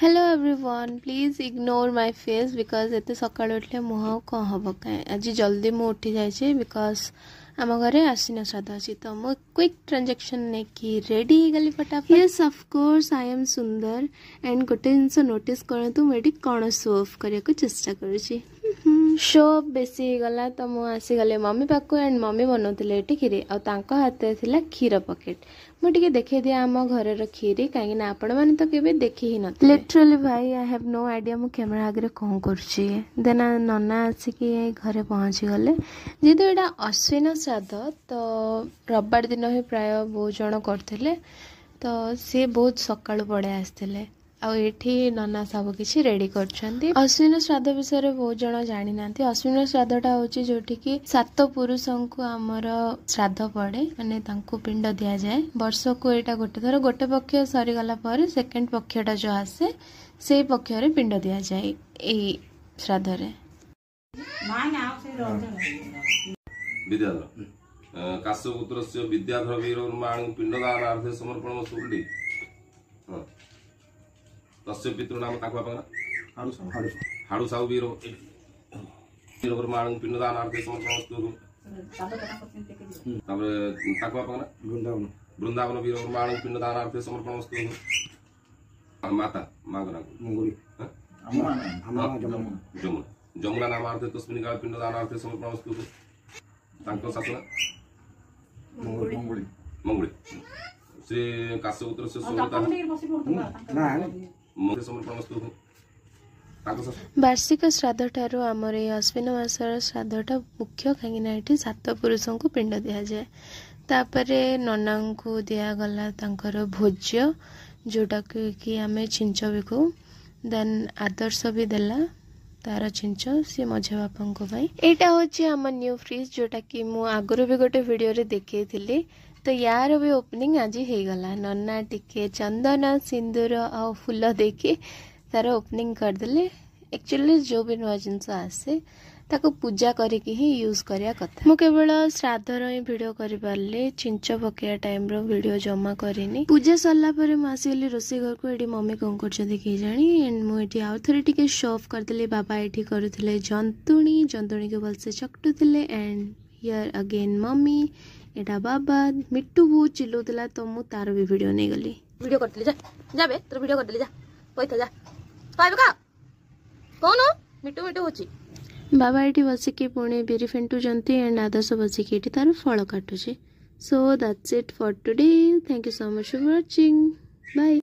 Hello everyone, please ignore my face because एते सकाळ उठले मुह कौन हम कहीं आज जल्दी मु उठी जाए बिकॉज आम घरे आसीना श्राद्ध अच्छी तो मु क्विक ट्रांजेक्शन नहीं कि रेडी गली फटाफट। Yes of course I am सुंदर एंड गोटे जिनस नोटिस करतु मुझे कौन शो ऑफ करने को चेष्टा करुँची शो ऑफ बेसी गला तो मु आसीगले मम्मी पाखु एंड मम्मी बनाते खीरी आउ हाथ थिला क्षीर पकेट मुझे देखे दिया आम घर खीरी कहीं आपण मैंने तो केवे देखी ही न लिटरली भाई आई हैव नो आइडिया मु कैमरा आगे कौन करुँची देन नना आसिकी घरे पहुँची गले जेहेतु यहाँ अश्विन श्राद्ध तो रविवार दिन ही प्राय बहुत जन करते तो सी बहुत सकाळु पड़े आसते आठी नना सब किसी रेडी कर अश्विन श्राद्ध विषय में बहुत जन जानी ना अश्विन श्राद्धटा हूँ जोटि कि 7 पुरुषों को आमर श्राद्ध पड़े माने तांको पिंड दि जाए वर्ष को यहाँ गोटे पक्ष सरीगला सेकेंड पक्षटा जो आसे से पक्ष पिंड दि जाए यही श्राद्ध काश्यपुत्रस्य विद्याधर वीरवर्माणं पिंडदानार्थे समर्पणमस्तु तस्य पितृनाम ताको बापा हाडू साहू वीरवर्माणं पिंडदानार्थे समर्पणमस्तु तापर ताको बापा वृंदावन वीरवर्माणं पिंडदानार्थे समर्पणमस्तु माता मागना मंगुरी जमुना नामार्थे तस्मिन् काले पिंडदानार्थे समर्पणमस्तु तांको सासना मंगुड़ी श्री काश्यपुत्र से वार्षिक श्राद्ध ठारू आमर ये अश्विन मासर श्राद्धटा मुख्य कहीं 7 पुरुषों को पिंड दि जाए तापर नना को दिगला तांकर भोज्य जोटा कि आम छिंच भी कहू देन आदर्श भी देला तार छिंच सी मझे बापा यहाँ हूँ आम न्यू फ्रिज जोटा कि मु आगुरी भी गोटे वीडियो रे देखी तो यार भी ओपनिंग आज हो गला नना टिके चंदन सिंदूर आ फूल देखी तार ओपनिंग करदे एक्चुअली जो भी नुआ जिनस आसे ताको पूजा करके ही यूज करिया कथा मु केवल श्राद्धर ही वीडियो करि पारले छिंच पकेया टाइम रो वीडियो जमा करिनी पूजा सरला परे मु आसीगली रोसे घर को एडी मम्मी कोन करछथि के जानी एंड मु एटी आउ थरे टिके शो ऑफ करदले बाबा एठी करूथिले जंतुणी को भलसे चकटुथिले एंड हियर अगेन मम्मी एटा बाबा मिट्टू बहुत चिल्लुला तो मु तार भी वीडियो नहीं गली वीडियो करतली जा बे तोर वीडियो करतली जा पैथा जा पाइबे का कौन मिट्टू मिट्टू होची बाबा एटी बसिकी पुणी बिरी फेंटुचंती एंड आदर्श बसिकी एटी तार फल काटुची so that's it for today thank you so much for watching bye.